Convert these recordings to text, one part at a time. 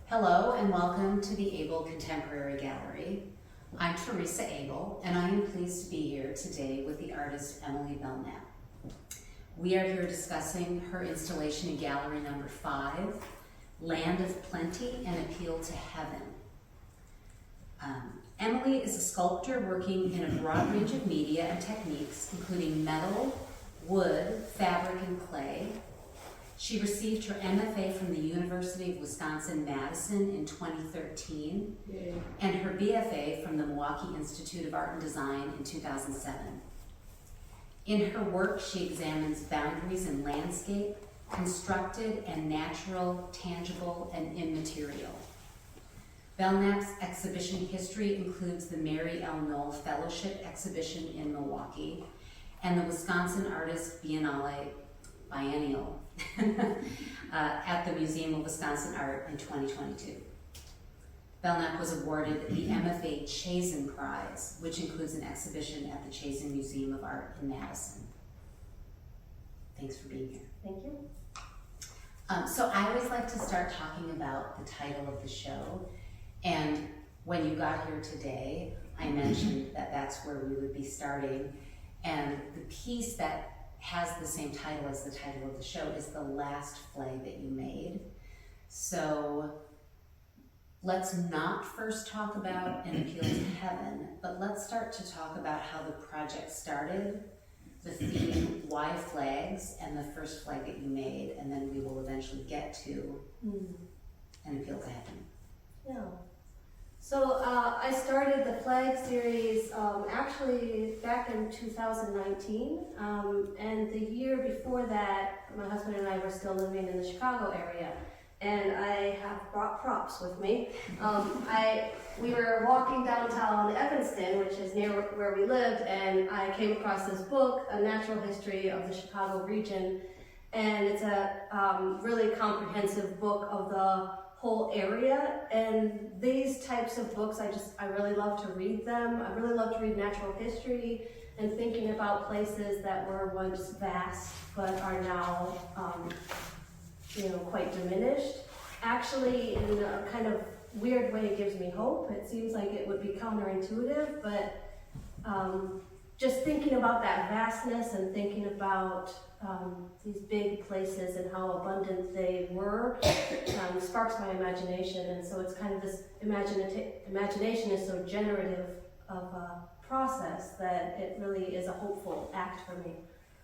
Hello and welcome to the Abel Contemporary Gallery. I'm Teresa Abel and I am pleased to be here today with the artist Emily Belknap. We are here discussing her installation in gallery number 5, Land of Plenty, An Appeal to Heaven. Emily is a sculptor working in a broad range of media and techniques, including metal, wood, fabric, and clay. She received her MFA from the University of Wisconsin-Madison in 2013, and her BFA from the Milwaukee Institute of Art and Design in 2007. In her work, she examines boundaries in landscape, constructed and natural, tangible and immaterial. Belknap's exhibition history includes the Mary L. Knoll Fellowship Exhibition in Milwaukee and the Wisconsin Artist Biennial at the Museum of Wisconsin Art in 2022. Belknap was awarded the MFA Chazen Prize, which includes an exhibition at the Chazen Museum of Art in Madison. Thanks for being here. Thank you. So I always like to start talking about the title of the show, and when you got here today, I mentioned that that's where we would be starting, and the piece that has the same title as the title of the show is the last flag that you made. So let's not first talk about An Appeal to Heaven, but let's start to talk about how the project started, the theme, why flags, and the first flag that you made, and then we will eventually get to An Appeal to Heaven. Yeah. So I started the flag series actually back in 2019, and the year before that, my husband and I were still living in the Chicago area, and I have brought props with me. We were walking downtown Evanston, which is near where we lived, and I came across this book, A Natural History of the Chicago Region, and it's a really comprehensive book of the whole area, and these types of books, I really love to read them. I really love to read natural history and thinking about places that were once vast but are now quite diminished. Actually, in a kind of weird way, it gives me hope. It seems like it would be counterintuitive, but just thinking about that vastness and thinking about these big places and how abundant they were sparks my imagination, and so it's kind of this imagination is so generative of a process that it really is a hopeful act for me.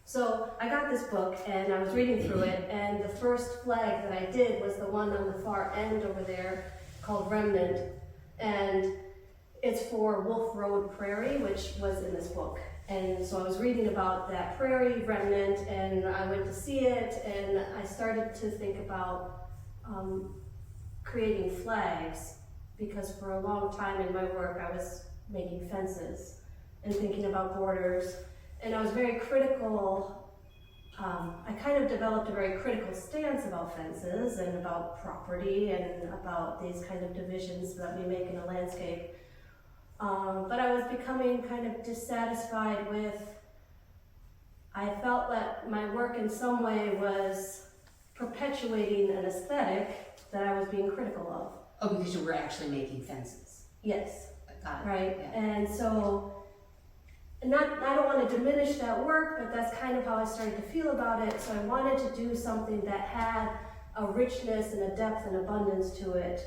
So I got this book and I was reading through it, and the first flag that I did was the one on the far end over there called Remnant, and it's for Wolf Road Prairie, which was in this book. And so I was reading about that prairie remnant, and I went to see it, and I started to think about creating flags, because for a long time in my work I was making fences and thinking about borders, and I was very critical. I kind of developed a very critical stance about fences and about property and about these kind of divisions that we make in a landscape. But I was becoming kind of dissatisfied with, I felt that my work in some way was perpetuating an aesthetic that I was being critical of. Oh, because you were actually making fences. Yes. Got it. Right. Yeah. And so, I don't want to diminish that work, but that's kind of how I started to feel about it. So I wanted to do something that had a richness and a depth and abundance to it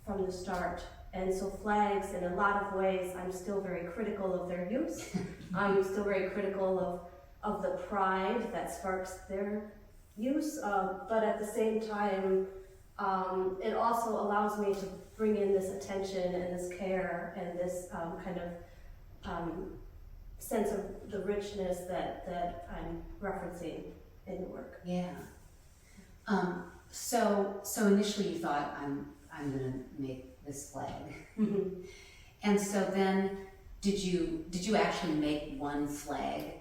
from the start. And so flags, in a lot of ways, I'm still very critical of their use. I'm still very critical of the pride that sparks their use, but at the same time, it also allows me to bring in this attention and this care and this kind of sense of the richness that I'm referencing in the work. Yeah. So initially you thought, I'm going to make this flag. Mm-hmm. And so then did you actually make one flag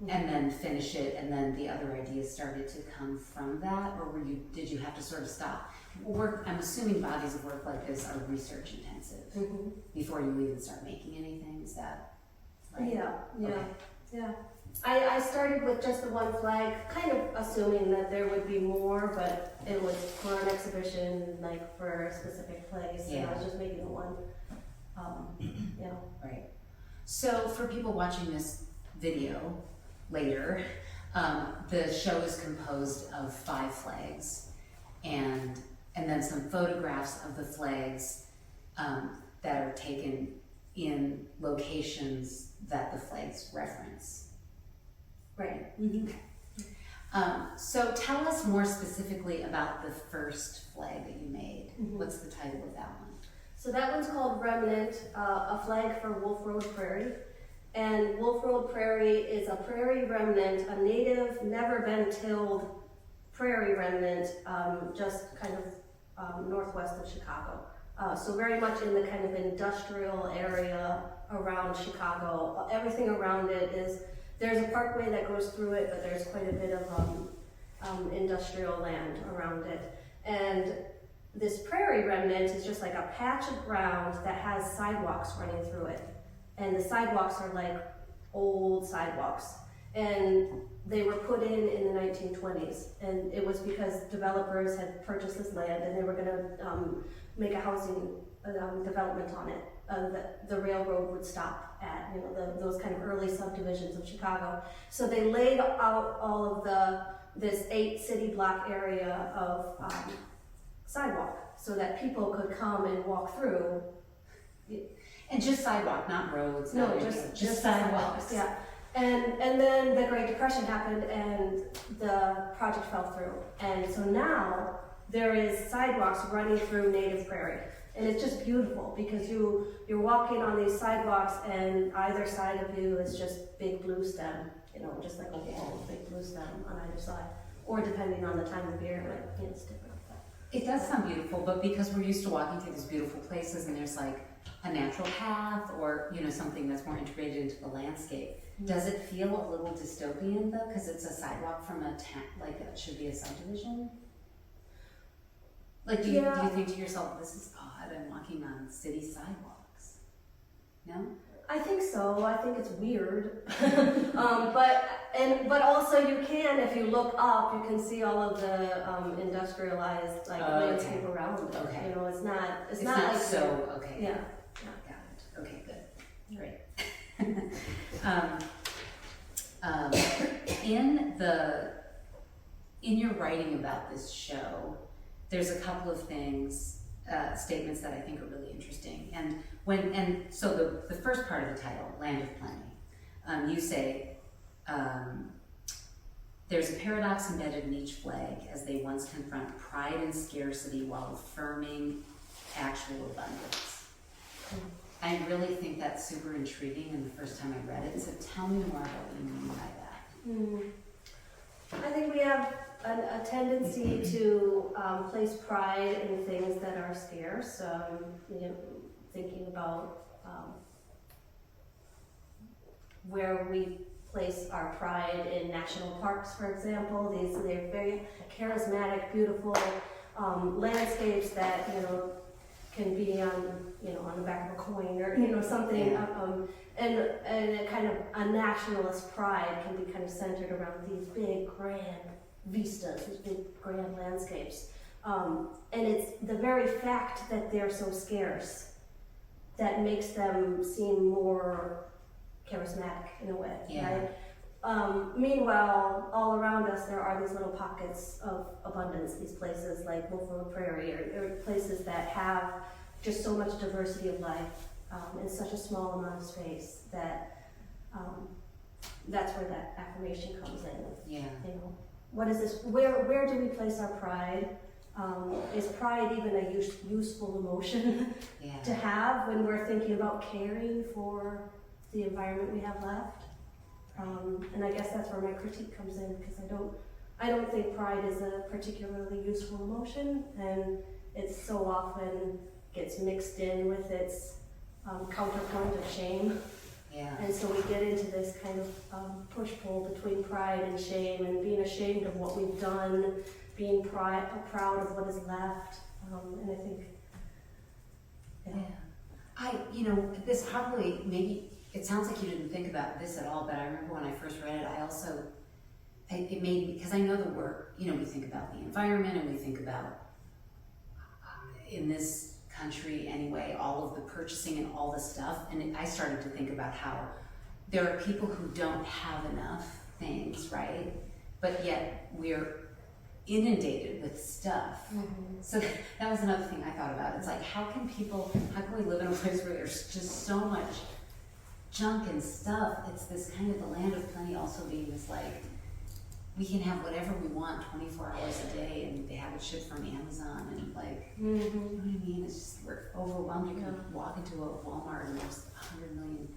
and then finish it, and then the other ideas started to come from that, or did you have to sort of stop? I'm assuming bodies of work like this are research intensive before you even start making anything. Is that right? Yeah. Okay. Yeah. I started with just the one flag, kind of assuming that there would be more, but it was for an exhibition, like for a specific place, and I was just making the one. Yeah. Right. So for people watching this video later, the show is composed of 5 flags, and then some photographs of the flags that are taken in locations that the flags reference. Right. So tell us more specifically about the first flag that you made. What's the title of that one? So that one's called Remnant, a flag for Wolf Road Prairie. And Wolf Road Prairie is a prairie remnant, a native, never been tilled prairie remnant, just kind of northwest of Chicago. So very much in the kind of industrial area around Chicago. Everything around it is, there's a parkway that goes through it, but there's quite a bit of industrial land around it. And this prairie remnant is just like a patch of ground that has sidewalks running through it. And the sidewalks are like old sidewalks. And they were put in the 1920s. And it was because developers had purchased this land and they were gonna make a housing development on it. The railroad would stop at, you know, those kind of early subdivisions of Chicago. So they laid out all of this 8 city block area of sidewalk so that people could come and walk through. And just sidewalk, not roads. No, not just sidewalks. Yeah. And then the Great Depression happened and the project fell through. And so now there is sidewalks running through native prairie. And it's just beautiful because you're walking on these sidewalks and either side of you is just big blue stem, you know, just like a wall of big blue stem on either side. Or depending on the time of year, like, you know, it's different. It does sound beautiful, but because we're used to walking through these beautiful places and there's like a natural path or, you know, something that's more integrated into the landscape, does it feel a little dystopian though? Because it's a sidewalk from a town, like it should be a subdivision? Like, do you think to yourself, this is odd, I'm walking on city sidewalks? No? I think so. I think it's weird. But also you can, if you look up, you can see all of the industrialized landscape around it. Okay. You know, it's not not like so, okay. Yeah. Got it. Okay, good. Great. In your writing about this show, there's a couple of things, statements that I think are really interesting. And so the first part of the title, Land of Plenty, you say, there's a paradox embedded in each flag as they once confront pride and scarcity while affirming actual abundance. I really think that's super intriguing and the first time I read it, so tell me more about what you mean by that. I think we have a tendency to place pride in things that are scarce. You know, thinking about where we place our pride in national parks, for example. They're very charismatic, beautiful landscapes that, you know, can be on the back of a coin or, you know, something. And a kind of a nationalist pride can be kind of centered around these big, grand vistas, these big, grand landscapes. And it's the very fact that they're so scarce that makes them seem more charismatic in a way, right? Meanwhile, all around us there are these little pockets of abundance, these places like Wolf Road Prairie, or places that have just so much diversity of life in such a small amount of space that that's where that affirmation comes in. Yeah. You know, what is this? Where do we place our pride? Is pride even a useful emotion to have when we're thinking about caring for the environment we have left? And I guess that's where my critique comes in, because I don't think pride is a particularly useful emotion, and it so often gets mixed in with its counterpoint of shame. Yeah. And so we get into this kind of push-pull between pride and shame, and being ashamed of what we've done, being proud of what is left. And I think, this probably, maybe it sounds like you didn't think about this at all, but I remember when I first read it, it made me, because I know the work, you know, we think about the environment and we think about, in this country anyway, all of the purchasing and all the stuff, and I started to think about how there are people who don't have enough things, right? But yet we're inundated with stuff. So that was another thing I thought about. It's like, how can we live in a place where there's just so much junk and stuff? It's this kind of the land of plenty also being this like, we can have whatever we want 24 hours a day, and they have it shipped from Amazon, and like, you know what I mean? It's just, we're overwhelmed. You can walk into a Walmart and there's 100 million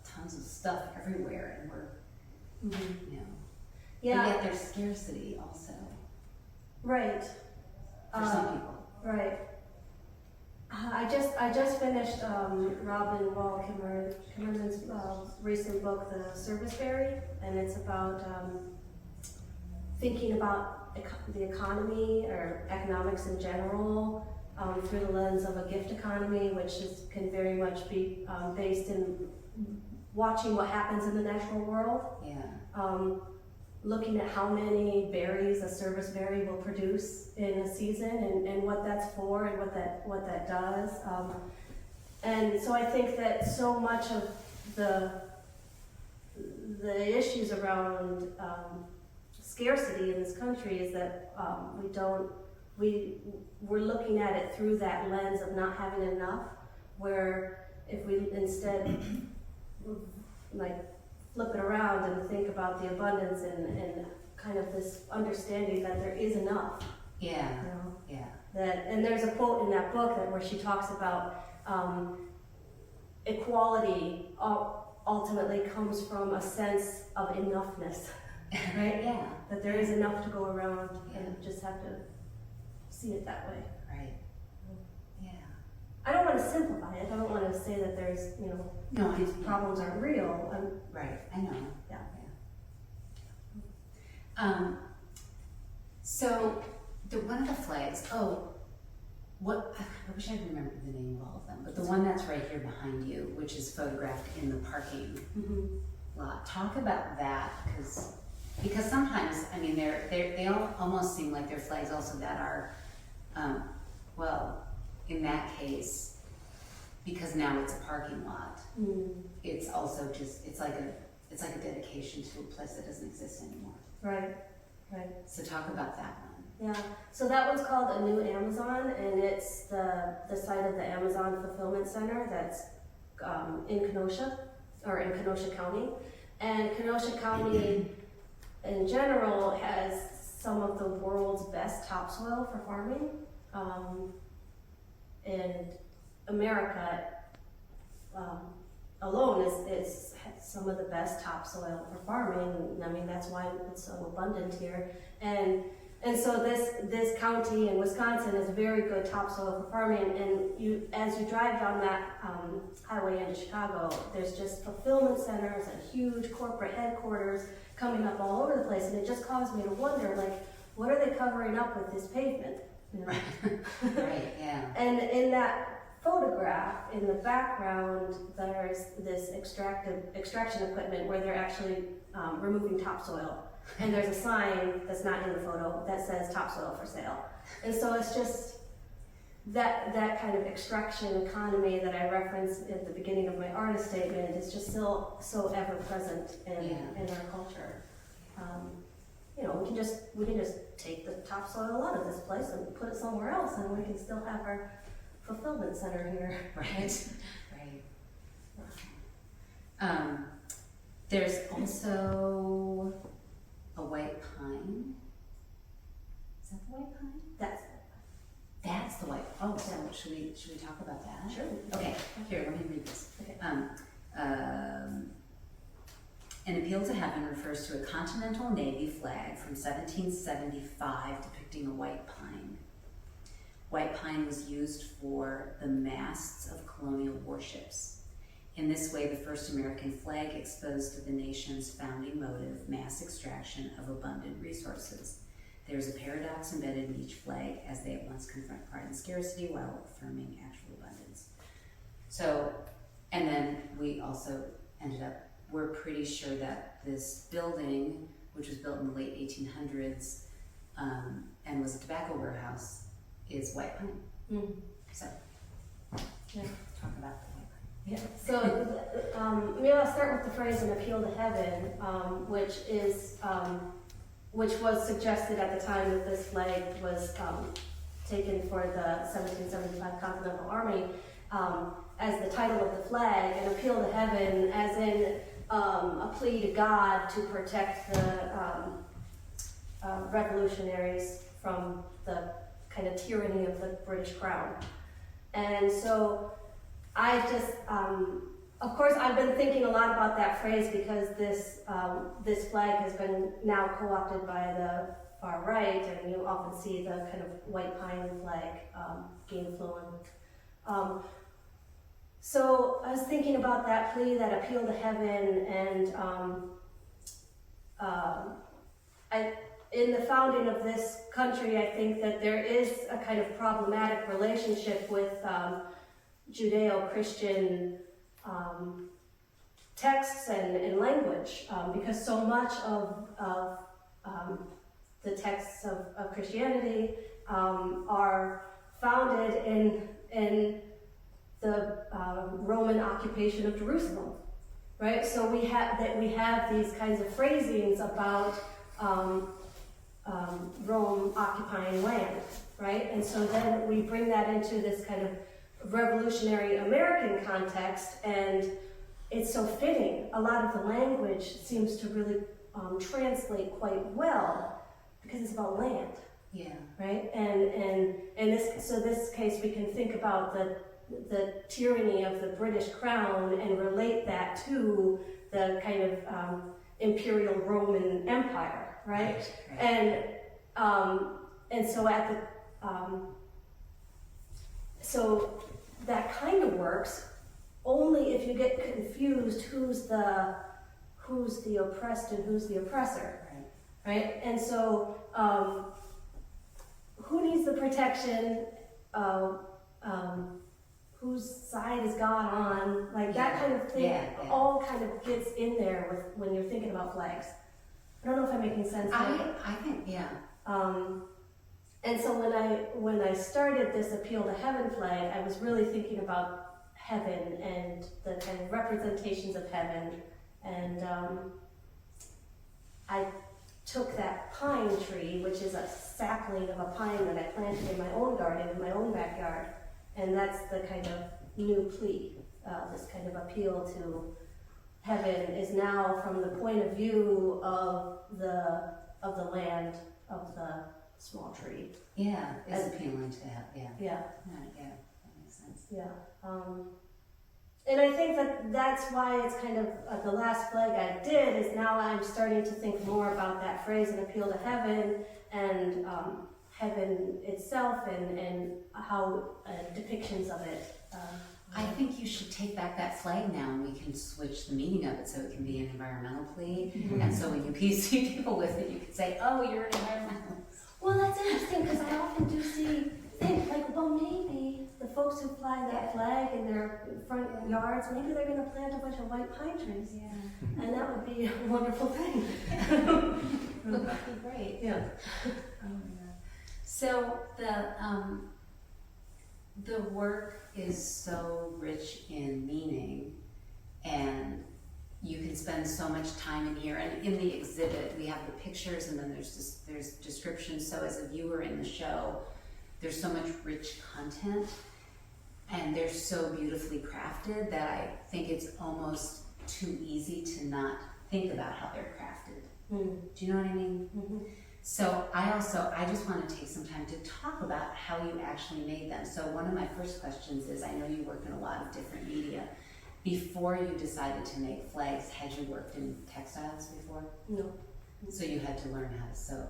tons of stuff everywhere, and we're, you know. Yeah. But yet there's scarcity also. Right. For some people. Right. I just finished Robin Wall Kimmerman's recent book, The Service Berry, and it's about thinking about the economy or economics in general through the lens of a gift economy, which can very much be based in watching what happens in the natural world. Yeah. Looking at how many berries a service berry will produce in a season, and what that's for, and what that does. And so I think that so much of the issues around scarcity in this country is that we're looking at it through that lens of not having enough, where if we instead like flip it around and think about the abundance and kind of this understanding that there is enough. Yeah. You know? Yeah. And there's a quote in that book where she talks about equality ultimately comes from a sense of enoughness, right? Yeah. That there is enough to go around, and just have to see it that way. Right. Yeah. I don't want to simplify it. I don't want to say that there's, No, these problems aren't real. Right, I know. Yeah. So one of the flags, I wish I remembered the name of all of them, but the one that's right here behind you, which is photographed in the parking lot. Talk about that, because sometimes, I mean, they all almost seem like they're flags also that are, well, in that case, because now it's a parking lot, it's also just, it's like a dedication to a place that doesn't exist anymore. Right. So talk about that one. Yeah, so that one's called A New Amazon, and it's the site of the Amazon Fulfillment Center that's in Kenosha County. And Kenosha County in general has some of the world's best topsoil for farming. And America alone is some of the best topsoil for farming. I mean, that's why it's so abundant here. And so this county in Wisconsin is very good topsoil for farming. And as you drive down that highway into Chicago, there's just fulfillment centers and huge corporate headquarters coming up all over the place. And it just caused me to wonder, like, what are they covering up with this pavement? You know? Right, yeah. And in that photograph, in the background, there's this extraction equipment where they're actually removing topsoil. And there's a sign that's not in the photo that says topsoil for sale. And so it's just that kind of extraction economy that I referenced at the beginning of my artist statement is just still so ever present in our culture. We can just take the topsoil out of this place and put it somewhere else, and we can still have our fulfillment center here. Right. There's also a white pine. Is that the white pine? That's the white. Oh, so should we talk about that? Sure. Okay. Here, let me read this. Okay. An Appeal to Heaven refers to a Continental Navy flag from 1775 depicting a white pine. White pine was used for the masts of colonial warships. In this way, the first American flag exposed to the nation's founding motive, mass extraction of abundant resources. There is a paradox embedded in each flag, as they at once confront pride and scarcity while affirming actual abundance. So, and then we also we're pretty sure that this building, which was built in the late 1800s, and was a tobacco warehouse, is white pine. Mm. So, Yeah. talk about the white pine. Yeah. So maybe I'll start with the phrase "an appeal to heaven," which was suggested at the time that this flag was taken for the 1775 Continental Army as the title of the flag. An appeal to heaven, as in a plea to God to protect the revolutionaries from the kind of tyranny of the British Crown. And so I just, of course, I've been thinking a lot about that phrase because this flag has been now co-opted by the far right, and you often see the kind of white pine flag gain fluent. So I was thinking about that plea, that appeal to heaven, and in the founding of this country, I think that there is a kind of problematic relationship with Judeo-Christian texts and language, because so much of the texts of Christianity are founded in the Roman occupation of Jerusalem, right? So we have these kinds of phrasings about Rome occupying land, right? And so then we bring that into this kind of revolutionary American context, and it's so fitting. A lot of the language seems to really translate quite well because it's about land. Yeah. Right? And this case we can think about the tyranny of the British Crown and relate that to the kind of imperial Roman Empire, right? And so at the so that kind of works only if you get confused who's the oppressed and who's the oppressor, right? And so who needs the protection? Whose side is God on? Like that kind of thing all kind of gets in there with when you're thinking about flags. I don't know if I'm making sense. I think, yeah. And so when I started this appeal to heaven flag, I was really thinking about heaven and the kind of representations of heaven. And I took that pine tree, which is a sapling of a pine that I planted in my own garden, in my own backyard, and that's the kind of new plea, this kind of appeal to heaven is now from the point of view of the land of the small tree. Yeah, it's appealing to that. Yeah. Yeah. Yeah, that makes sense. Yeah. And I think that's why it's kind of the last flag I did is now I'm starting to think more about that phrase, an appeal to heaven, and heaven itself, and how depictions of it. I think you should take back that flag now, and we can switch the meaning of it so it can be an environmental plea. Mm-hmm. And so when you see people with it, you can say, "Oh, you're an environmentalist." Well, that's interesting because I often do think like, well, maybe the folks who fly that flag in their front yards, maybe they're going to plant a bunch of white pine trees. Yeah. And that would be a wonderful thing. Would that be great? Yeah. So the work is so rich in meaning, and you can spend so much time in here. And in the exhibit, we have the pictures, and then there's descriptions. So as a viewer in the show, there's so much rich content, and they're so beautifully crafted that I think it's almost too easy to not think about how they're crafted. Mm. Do you know what I mean? Mm-hmm. So I just want to take some time to talk about how you actually made them. So one of my first questions is, I know you work in a lot of different media. Before you decided to make flags, had you worked in textiles before? No. So you had to learn how to sew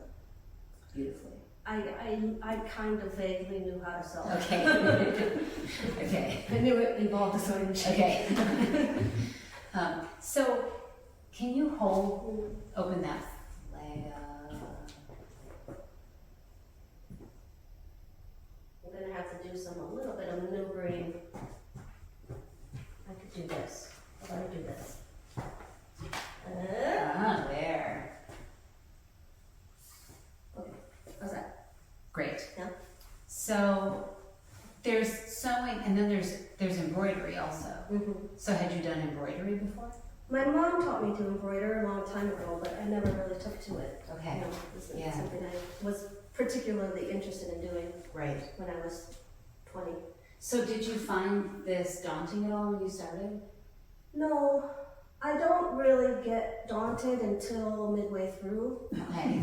beautifully. I kind of vaguely knew how to sew. Okay. Okay. I knew it involved a sewing machine. Okay. So can you open that flag up? I'm going to have to do a little bit of maneuvering. I could do this. Let me do this. there's sewing, and then there's embroidery also. Mhm. So had you done embroidery before? My mom taught me to embroider a long time ago, but I never really took to it. Okay. You know, it wasn't Yeah. something I was particularly interested in doing Right. when I was 20. So did you find this daunting at all when you started? No, I don't really get daunted until midway through. Okay.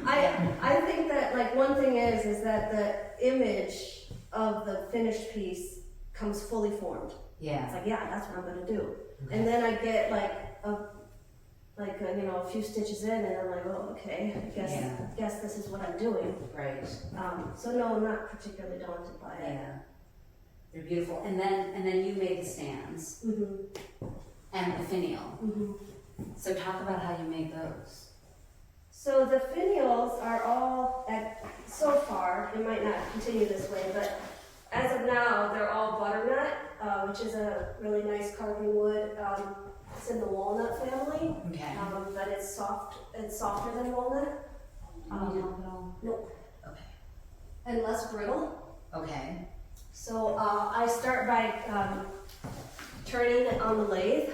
I think that like one thing is that the image of the finished piece comes fully formed. Yeah. It's like, yeah, that's what I'm gonna do. Okay. And then I get a few stitches in, and I'm like, oh, okay, I guess this is what I'm doing. Right. So no, I'm not particularly daunted by it. Yeah. They're beautiful. And then you made the stands Mm-hmm. and the finial. Mm-hmm. So talk about how you made those. So the finials are all, so far, it might not continue this way, but as of now, they're all butternut, which is a really nice carving wood. It's in the walnut family, Okay. but it's softer than walnut. Can you help at all? Nope. Okay. And less brittle. Okay. So I start by turning it on the lathe,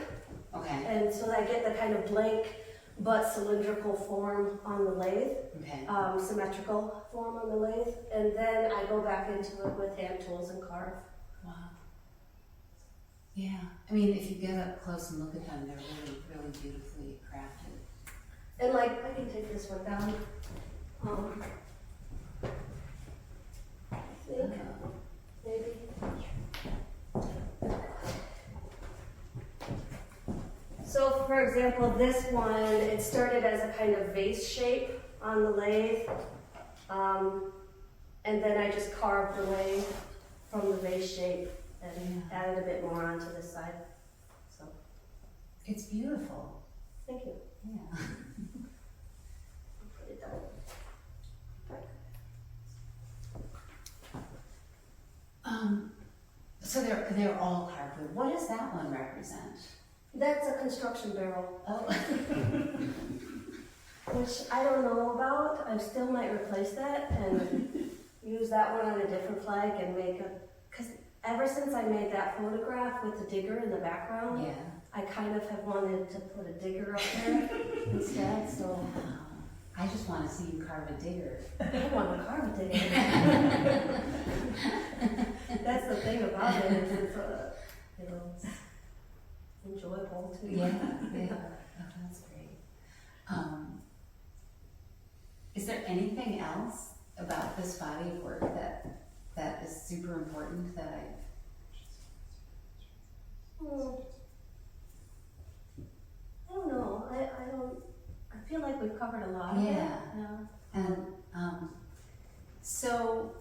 Okay. and so that I get the kind of blank but cylindrical form on the lathe. Okay. Symmetrical form on the lathe, and then I go back into it with hand tools and carve. Wow. Yeah. I mean, if you get up close and look at them, they're really, really beautifully crafted. And like, I can take this one down. I think, maybe. So for example, this one, it started as a kind of vase shape on the lathe. And then I just carved away from the vase shape and added a bit more onto this side. So, It's beautiful. thank you. Yeah. I'll put it down. So they're all carved wood. What does that one represent? That's a construction barrel, Oh. which I don't know about. I still might replace that and use that one on a different flag and because ever since I made that photograph with the digger in the background, Yeah. I kind of have wanted to put a digger up there instead, so Wow. I just want to see you carve a digger. I want to carve a digger. That's the thing about it, is it's enjoyable too. Yeah. Yeah. Oh, that's great. Is there anything else about this body of work that is super important that I don't know. I feel like we've covered a lot of it. Yeah. And so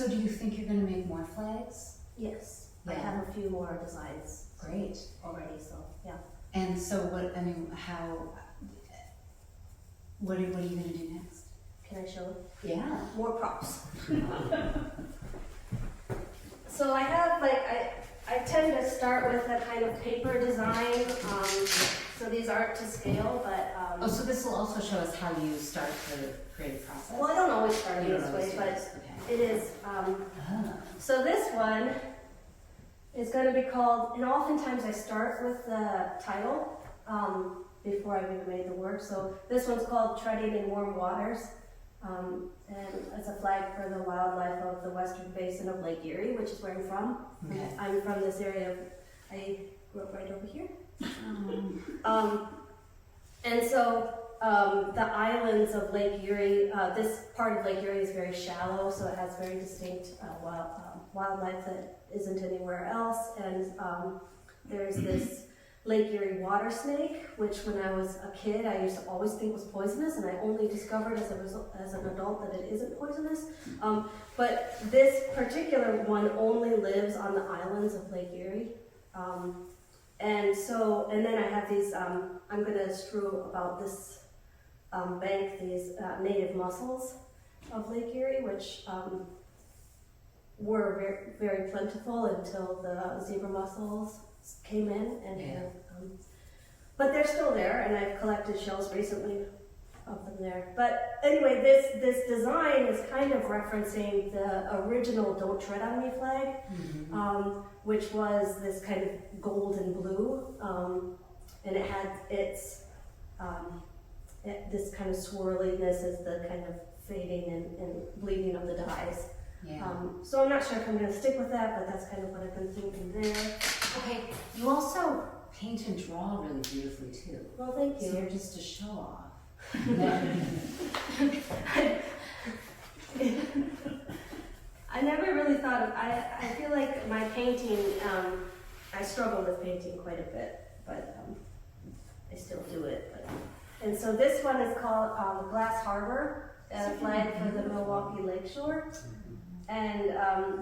do you think you're going to make more flags? Yes. I Yeah. have a few more designs Great. already, so yeah. And so what are you going to do next? Can I show Yeah. more props? So I have I tend to start with a kind of paper design. So these aren't to scale, but Oh, so this will also show us how you start the creative process. well, I don't always start You don't this always way, do but this. Okay. it is. Ah. So this one is going to be called, and oftentimes I start with the title before I've even made the work. So this one's called Treading in Warm Waters, and it's a flag for the wildlife of the western basin of Lake Erie, which is where I'm from. Okay. I'm from this area. I grew up right over here. And so the islands of Lake Erie, this part of Lake Erie is very shallow, so it has very distinct wildlife that isn't anywhere else. And there's this Lake Erie water snake, which when I was a kid, I used to always think was poisonous, and I only discovered as an adult that it isn't poisonous. But this particular one only lives on the islands of Lake Erie. And then I have these, I'm going to strew about this bank these native mussels of Lake Erie, which were very, very plentiful until the zebra mussels came in. And Yeah. but they're still there, and I've collected shells recently of them there. But anyway, this design is kind of referencing the original "Don't Tread on Me" flag, which was this kind of gold and blue, and it had this kind of swirliness as the kind of fading and bleeding of the dyes. Yeah. So I'm not sure if I'm going to stick with that, but that's kind of what I've been thinking there. Okay, you also paint and draw really beautifully too. Well, thank you. So you're just a show off. I never really thought of, I feel like my painting, I struggle with painting quite a bit, but I still do it. And so this one is called Glass Harbor, a flag for the Milwaukee Lakeshore. And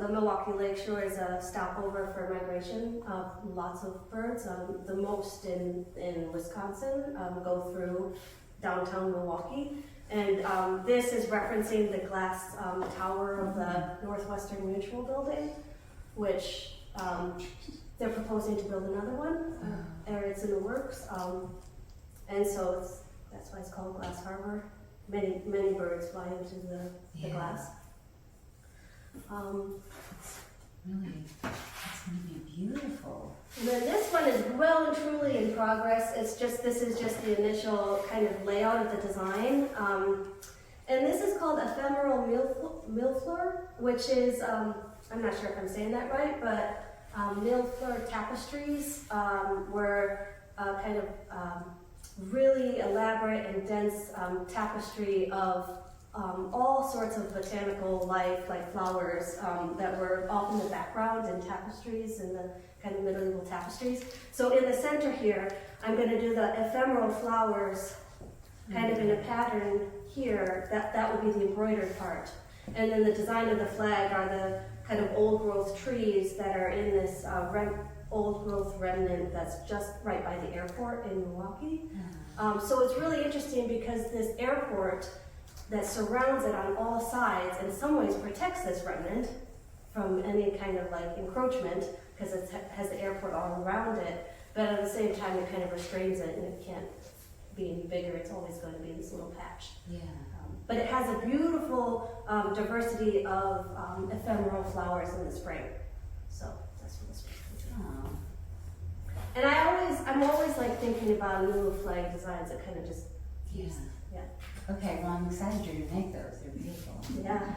the Milwaukee Lakeshore is a stopover for migration of lots of birds. The most in Wisconsin go through downtown Milwaukee. And this is referencing the glass tower of the Northwestern Mutual building, which they're proposing to build another one, or it's in the works. And so that's why it's called Glass Harbor. Many birds fly into the glass. That's going to be beautiful. And then this one is well and truly in progress. This is just the initial kind of layout of the design. And this is called ephemeral millefleur, which is, I'm not sure if I'm saying that right, but millefleur tapestries were kind of really elaborate and dense tapestry of all sorts of botanical life, like flowers, that were off in the background in tapestries, in the kind of medieval tapestries. So in the center here, I'm going to do the ephemeral flowers kind of in a pattern here. That would be the embroidered part. And then the design of the flag are the kind of old growth trees that are in this old growth remnant that's just right by the airport in Milwaukee. So it's really interesting because this airport that surrounds it on all sides in some ways protects this remnant from any kind of like encroachment because it has the airport all around it, but at the same time it kind of restrains it and it can't be any bigger. It's always going to be this little patch. Yeah. But it has a beautiful diversity of ephemeral flowers in the spring. So that's what this one. Oh. And I'm always like thinking about new flag designs that kind of just Yeah. Yeah. Okay, well, I'm excited you're going to make those. They're beautiful. Yeah.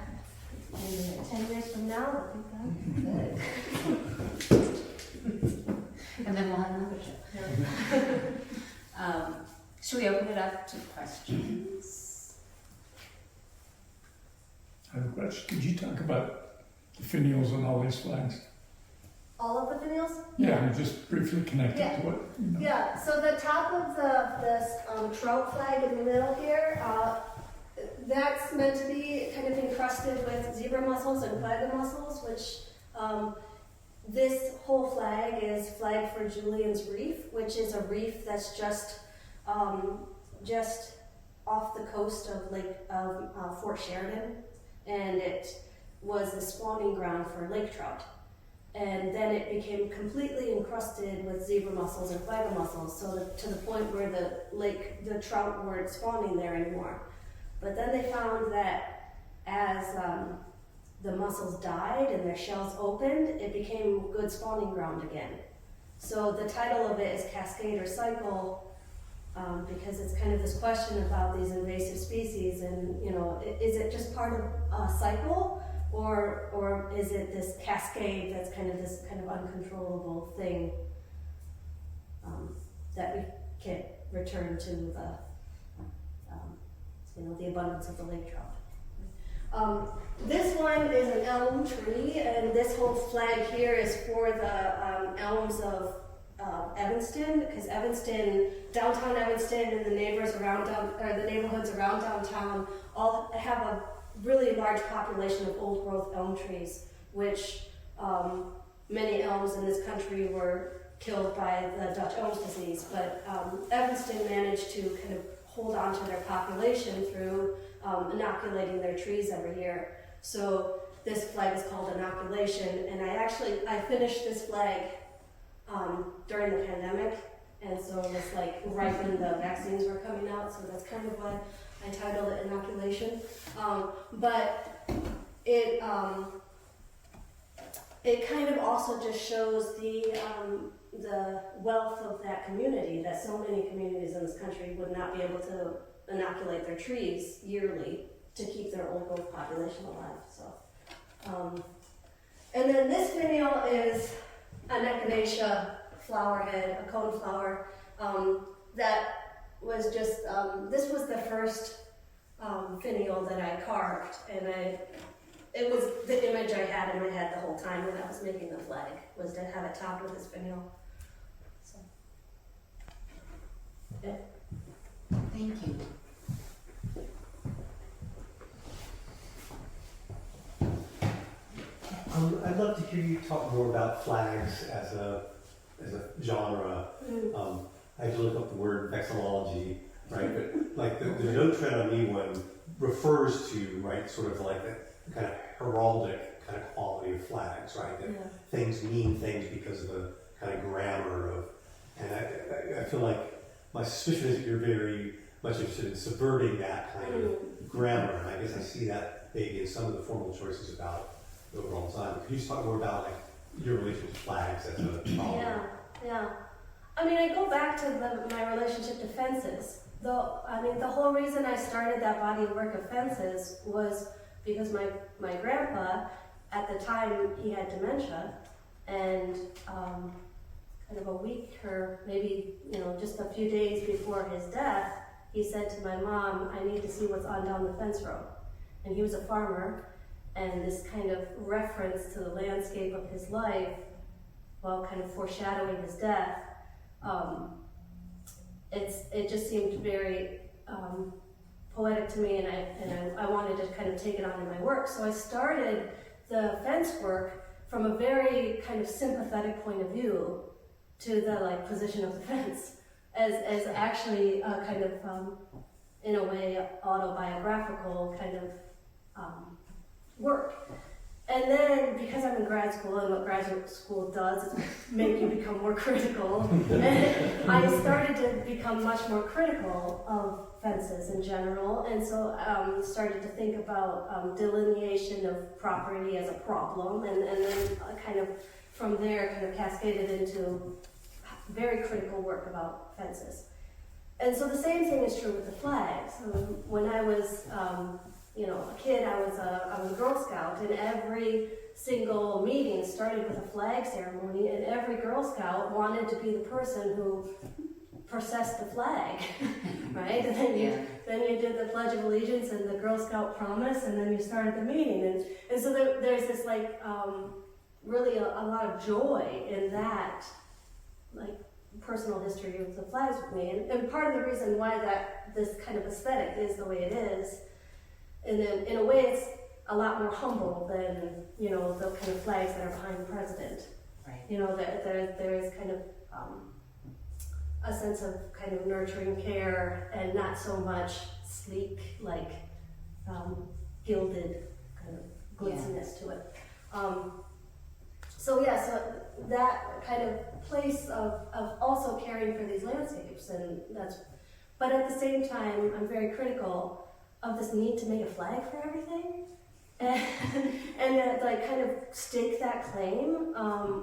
And 10 years from now, I'll be done. Good. And then we'll have another show. Should we open it up to questions? I have a question. Could you talk about the finials on all these flags? All of the finials? Yeah, just briefly connect it Yeah. to what, you know. Yeah, so the top of this trout flag in the middle here, that's meant to be kind of encrusted with zebra mussels and quagga mussels, which this whole flag is flag for Julian's Reef, which is a reef that's just off the coast of Fort Sheridan, and it was the spawning ground for lake trout. And then it became completely encrusted with zebra mussels and quagga mussels, so to the point where the trout weren't spawning there anymore. But then they found that as the mussels died and their shells opened, it became good spawning ground again. So the title of it is Cascade or Cycle, because it's kind of this question about these invasive species, and is it just part of a cycle? Or is it this cascade that's kind of this kind of uncontrollable thing that we can't return to the abundance of the lake trout? This one is an elm tree, and this whole flag here is for the elms of Evanston, because downtown Evanston, and the neighborhoods around downtown all have a really large population of old growth elm trees, which many elms in this country were killed by the Dutch elm disease, but Evanston managed to kind of hold on to their population through inoculating their trees every year. So this flag is called inoculation, and I finished this flag during the pandemic, and so it was like right when the vaccines were coming out, so that's kind of what I titled it Inoculation. But it kind of also just shows the wealth of that community, that so many communities in this country would not be able to inoculate their trees yearly to keep their old growth population alive. So, and then this finial is an echinacea flower head, a coneflower, that was just, this was the first finial that I carved, and it was the image I had in my head the whole time when I was making the flag, was to have it topped with this finial. So, yeah. Thank you. I'd love to hear you talk more about flags as a genre. I had to look up the word vexillology, right? But like the note tread on me one refers to, right, sort of like the kind of heraldic kind of quality of flags, right? That things mean things because of the kind of grammar of, and I feel like my suspicion is that you're very much interested in subverting that kind of grammar, and I guess I see that maybe in some of the formal choices about the overall design. Could you just talk more about like your relationship to flags as a polymer? Yeah. I mean, I go back to my relationship to fences. Though, I mean, the whole reason I started that body of work of fences was because my grandpa, at the time, he had dementia, and kind of a week or maybe, just a few days before his death, he said to my mom, I need to see what's on down the fence row. And he was a farmer, and this kind of reference to the landscape of his life, while kind of foreshadowing his death, it just seemed very poetic to me, and I wanted to kind of take it on in my work. So I started the fence work from a very kind of sympathetic point of view to the position of the fence as actually a kind of in a way autobiographical kind of work. And then, because I'm in grad school, and what graduate school does is make you become more critical, and I started to become much more critical of fences in general, and so started to think about delineation of property as a problem, and then kind of from there kind of cascaded into very critical work about fences. And so the same thing is true with the flags. When I was a kid, I was a Girl Scout, and every single meeting started with a flag ceremony, and every Girl Scout wanted to be the person who processed the flag, right? And then you did the Pledge of Allegiance and the Girl Scout promise, and then you started the meeting, and so there's this really a lot of joy in that, personal history of the flags with me, and part of the reason why this kind of aesthetic is the way it is. And then, in a way, it's a lot more humble than, the kind of flags that are behind the president. Right. There is kind of a sense of kind of nurturing care and not so much sleek, gilded kind of glitziness to it. So that kind of place of also caring for these landscapes, but at the same time, I'm very critical of this need to make a flag for everything, and kind of stake that claim,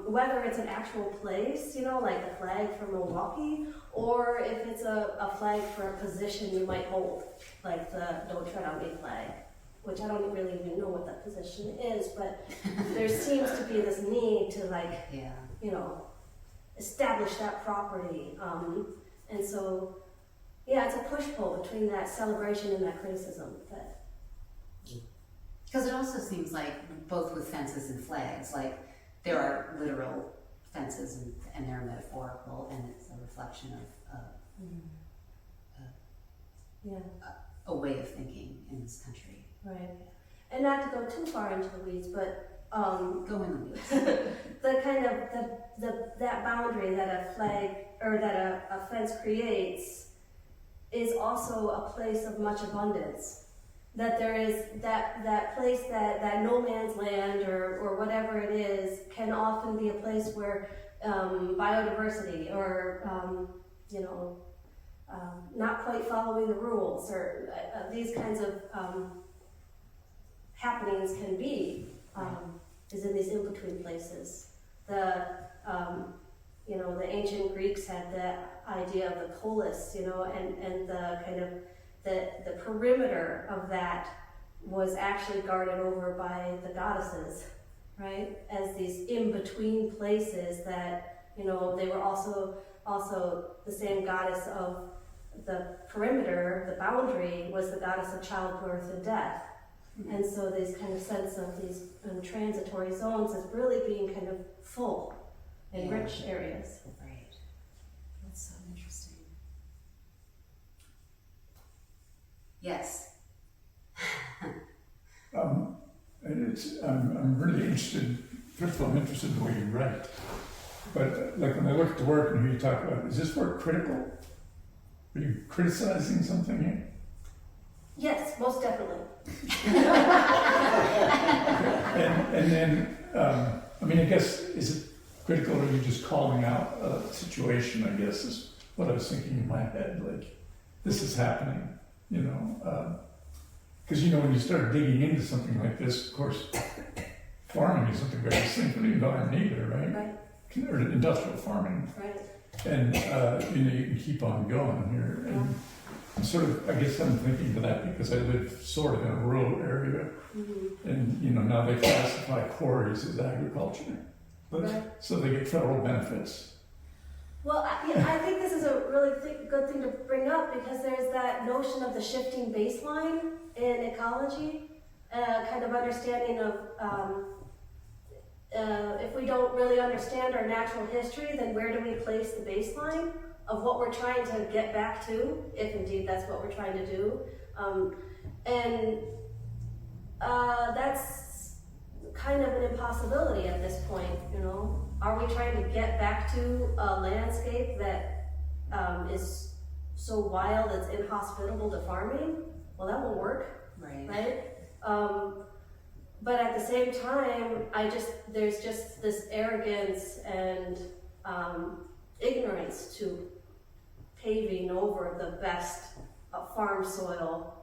whether it's an actual place, like the flag for Milwaukee, or if it's a flag for a position you might hold, like the Don't Tread on Me flag, which I don't really even know what that position is, but there seems to be this need to establish that property, and so. Yeah, it's a push-pull between that celebration and that criticism. Because it also seems like, both with fences and flags, there are literal fences and they're metaphorical, and it's a reflection of a way of thinking in this country. Right. And not to go too far into the weeds, but go in the weeds. the kind of that boundary that a flag or that a fence creates is also a place of much abundance. That there is that place that no man's land or whatever it is can often be a place where biodiversity or not quite following the rules, or these kinds of happenings can be, is in these in-between places. The ancient Greeks had the idea of the polis, and the kind of the perimeter of that was actually guarded over by the goddesses, right? As these in-between places that, they were also the same goddess of the perimeter, the boundary, was the goddess of childbirth and death. Mm-hmm. And so this kind of sense of these transitory zones as really being kind of full and rich areas. Right. That's so interesting. Yes. And I'm really interested, first of all, I'm interested in the way you write. But like when I look at the work and hear you talk about, is this work critical? Are you criticizing something here? Yes, most definitely. And then, I guess, is it critical, or are you just calling out a situation, I guess, is what I was thinking in my head, like, this is happening, because, when you start digging into something like this, of course, farming is something very simple, you don't need it, right? Right. Or industrial farming. Right. And, you can keep on going here. And I'm sort of, I guess I'm thinking of that because I live sort of in a rural area. Mm-hmm. And, now they classify quarries as agriculture. Right. So they get federal benefits. Well, I think this is a really good thing to bring up, because there's that notion of the shifting baseline in ecology, kind of understanding of if we don't really understand our natural history, then where do we place the baseline of what we're trying to get back to, if indeed that's what we're trying to do. That's kind of an impossibility at this point, Are we trying to get back to a landscape that is so wild it's inhospitable to farming? Well, that won't work, right? But at the same time, there's just this arrogance and ignorance to paving over the best farm soil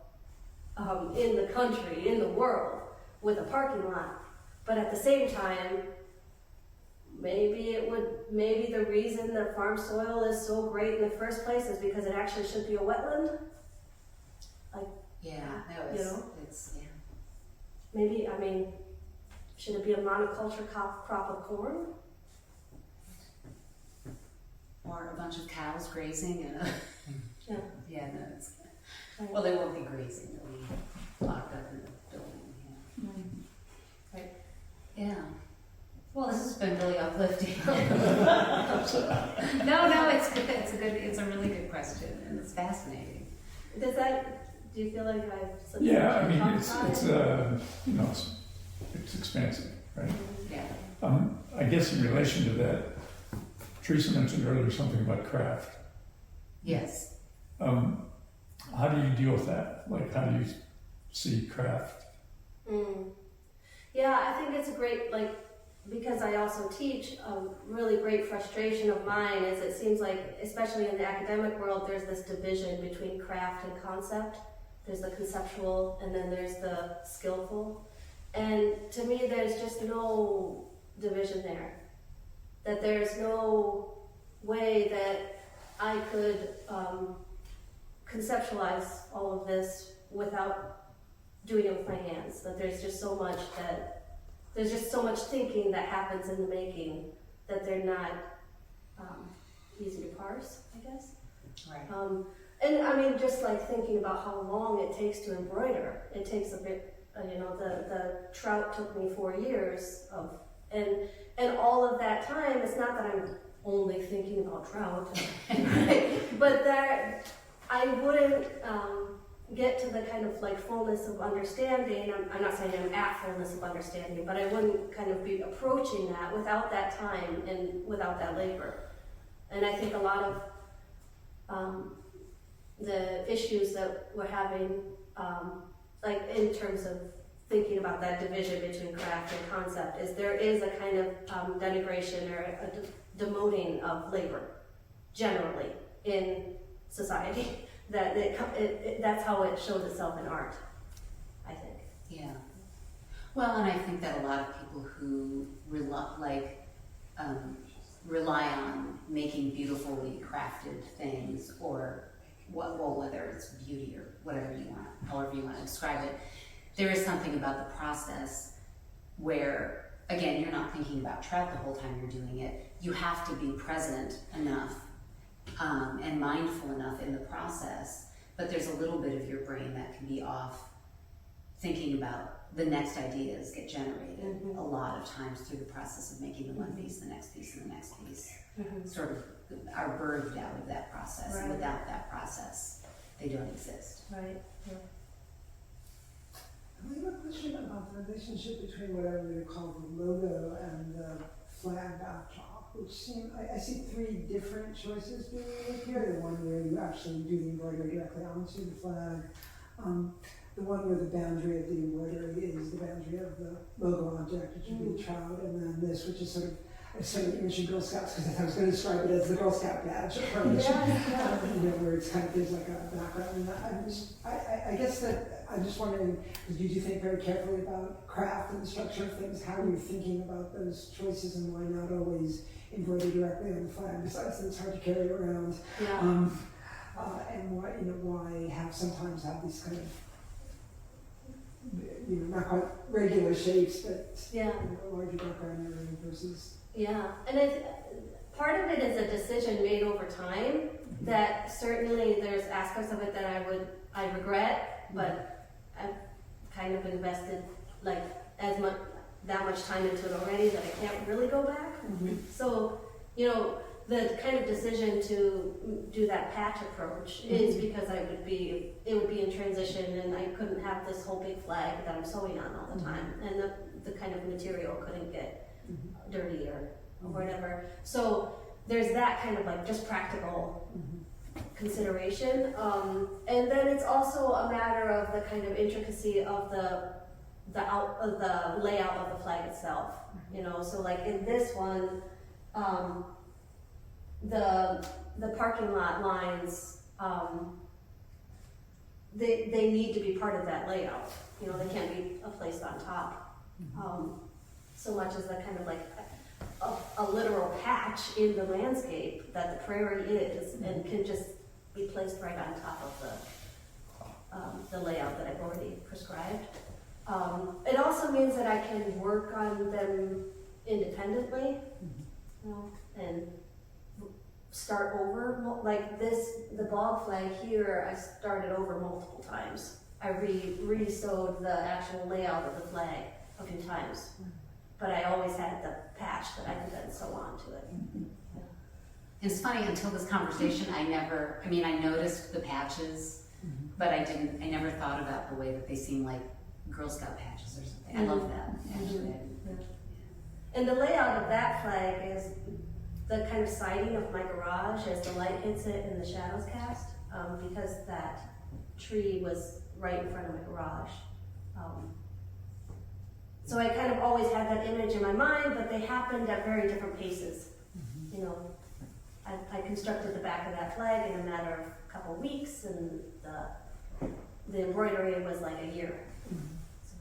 in the country, in the world, with a parking lot. But at the same time, maybe the reason the farm soil is so great in the first place is because it actually should be a wetland. Maybe, should it be a monoculture crop of corn? Or a bunch of cows grazing and it's Right. well, they won't be grazing, they'll be locked up in the building, Right. Yeah. Well, this has been really uplifting. No, it's good. It's a really good question, and it's fascinating. Do you feel like I've... Yeah, it's expansive, right? Yeah. I guess in relation to that, Teresa mentioned earlier something about craft. Yes. How do you deal with that? Like, how do you see craft? Yeah, I think it's a great, because I also teach, a really great frustration of mine is it seems like, especially in the academic world, there's this division between craft and concept. There's the conceptual, and then there's the skillful. And to me, there's just no division there. That there's no way that I could conceptualize all of this without doing it with my hands. That there's just so much thinking that happens in the making that they're not easy to parse, I guess. Right. And just thinking about how long it takes to embroider. It takes a bit, the trout took me 4 years and all of that time, it's not that I'm only thinking about trout, but that I wouldn't get to the kind of fullness of understanding. I'm not saying I'm at fullness of understanding, but I wouldn't kind of be approaching that without that time and without that labor. And I think a lot of the issues that we're having, in terms of thinking about that division between craft and concept, is there is a kind of denigration or a demoting of labor, generally, in society. That that's how it shows itself in art, I think. Yeah. Well, and I think that a lot of people who rely on making beautifully crafted things, or whether it's beauty or whatever you want, however you want to describe it, there is something about the process where, again, you're not thinking about trout the whole time you're doing it. You have to be present enough and mindful enough in the process, but there's a little bit of your brain that can be off thinking about the next ideas get generated a lot of times through the process of making the one piece, the next piece, and the next piece. Sort of are birthed out of that process. Right. And without that process, they don't exist. Right. Yeah. I have a question about the relationship between what I would call the logo and the flag backdrop, which seem, I see three different choices being made here. The one where you actually do the embroidery directly onto the flag. The one where the boundary of the embroidery is the boundary of the logo object, which would be a trout, and then this, which is sort of, I started mentioning Girl Scouts because I was going to describe it as the Girl Scout badge of permission, where it's kind of gives like a background. And I guess that I'm just wondering, did you think very carefully about craft and the structure of things? How are you thinking about those choices, and why not always embroider directly on the flag? Besides that it's hard to carry around, Yeah. and why sometimes have these kind of not quite regular shapes, but Yeah. a larger background area versus. Yeah, and part of it is a decision made over time that certainly there's aspects of it that I regret, but I've kind of invested like that much time into it already that I can't really go back. So, the kind of decision to do that patch approach is because it would be in transition, and I couldn't have this whole big flag that I'm sewing on all the time, and the kind of material couldn't get dirty or whatever. So there's that kind of like just practical consideration, and then it's also a matter of the kind of intricacy of the layout of the flag itself. So like in this one, the parking lot lines, they need to be part of that layout. They can't be placed on top. So much as the kind of like a literal patch in the landscape that the prairie is, and can just be placed right on top of the layout that I've already prescribed. It also means that I can work on them independently, and start over. Like the bog flag here, I started over multiple times. I re-sewed the actual layout of the flag a few times. But I always had the patch that I could then sew onto it. It's funny, until this conversation, I noticed the patches, but I never thought about the way that they seem like Girl Scout patches or something. I love that, actually. And the layout of that flag is the kind of siding of my garage as the light hits it and the shadows cast, because that tree was right in front of my garage. So I kind of always had that image in my mind, but they happened at very different paces. I constructed the back of that flag in a matter of a couple of weeks, and the embroidery was like a year. So,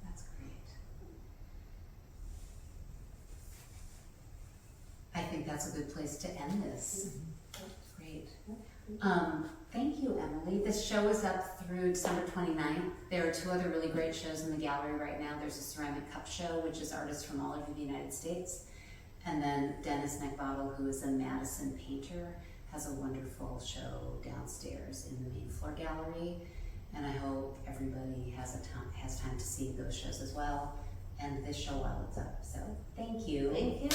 That's great. I think that's a good place to end this. Great. Thank you, Emily. This show is up through December 29th. There are two other really great shows in the gallery right now. There's a ceramic cup show, which is artists from all over the United States. And then Dennis McBottle, who is a Madison painter, has a wonderful show downstairs in the main floor gallery. And I hope everybody has time to see those shows as well, and this show while it's up. So thank you. thank you.